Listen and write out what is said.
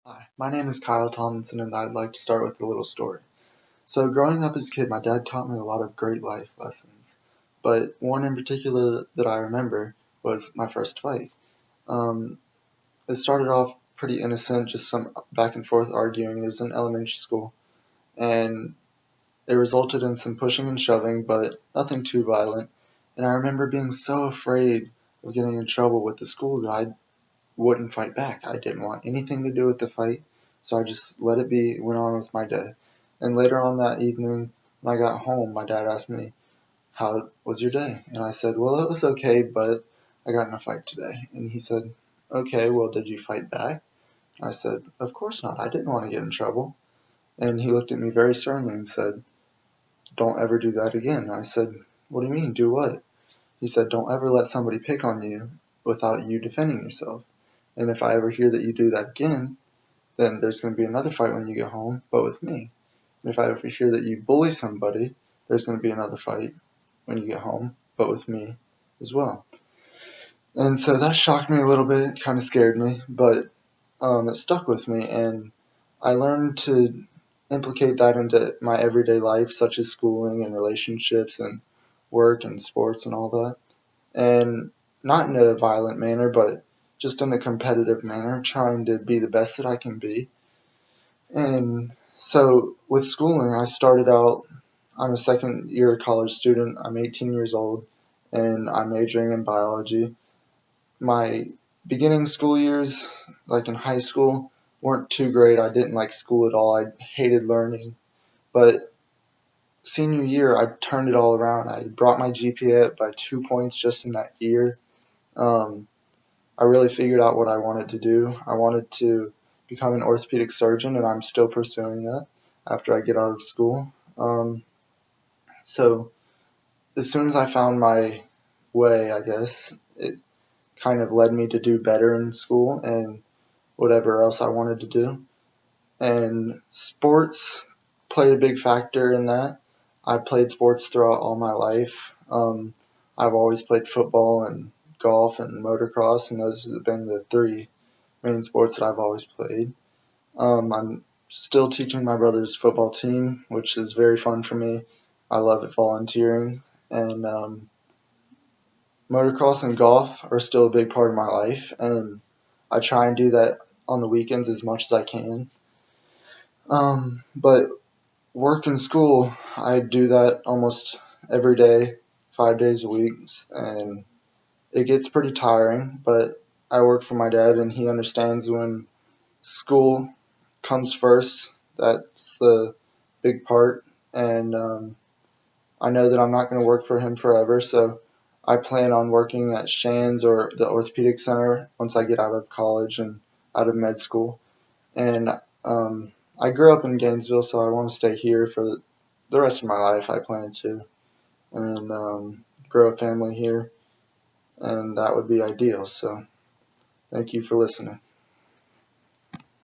Hi, my name is Kyle Tomlinson, and I'd like to start with a little story. So, growing up as a kid, my dad taught me a lot of great life lessons, but one in particular that I remember was my first fight. Um, it started off pretty innocent, just some back and forth arguing. It was in elementary school, and it resulted in some pushing and shoving, but nothing too violent. And I remember being so afraid of getting in trouble with the school that I wouldn't fight back. I didn't want anything to do with the fight, so I just let it be, went on with my day. And later on that evening, when I got home, my dad asked me, "How was your day?" And I said, "Well, it was okay, but I got in a fight today." And he said, "Okay, well, did you fight back?" I said, "Of course not. I didn't want to get in trouble." And he looked at me very sternly and said, "Don't ever do that again." I said, "What do you mean, do what?" He said, "Don't ever let somebody pick on you without you defending yourself. And if I ever hear that you do that again, then there's going to be another fight when you get home, but with me. And if I ever hear that you bully somebody, there's going to be another fight when you get home, but with me as well." And so that shocked me a little bit, kind of scared me, but it stuck with me, and I learned to implicate that into my everyday life, such as schooling and relationships and work and sports and all that. And not in a violent manner, but just in a competitive manner, trying to be the best that I can be. And so with schooling, I started out, I'm a second year college student. I'm 18 years old and I'm majoring in biology. My beginning school years, like in high school, weren't too great. I didn't like school at all. I hated learning. But senior year, I turned it all around. I brought my GPA up by 2 points just in that year. Um, I really figured out what I wanted to do. I wanted to become an orthopedic surgeon, and I'm still pursuing that after I get out of school. So as soon as I found my way, I guess, it kind of led me to do better in school and whatever else I wanted to do. And sports played a big factor in that. I played sports throughout all my life. I've always played football and golf and motocross, and those have been the three main sports that I've always played. I'm still teaching my brother's football team, which is very fun for me. I love it volunteering, and motocross and golf are still a big part of my life, and I try and do that on the weekends as much as I can. But work and school, I do that almost every day, 5 days a week, and it gets pretty tiring, but I work for my dad, and he understands when school comes first. That's the big part, and I know that I'm not going to work for him forever, so I plan on working at Shands or the orthopedic center once I get out of college and out of med school. And I grew up in Gainesville, so I want to stay here for the rest of my life. I plan to, and grow a family here, and that would be ideal. So thank you for listening.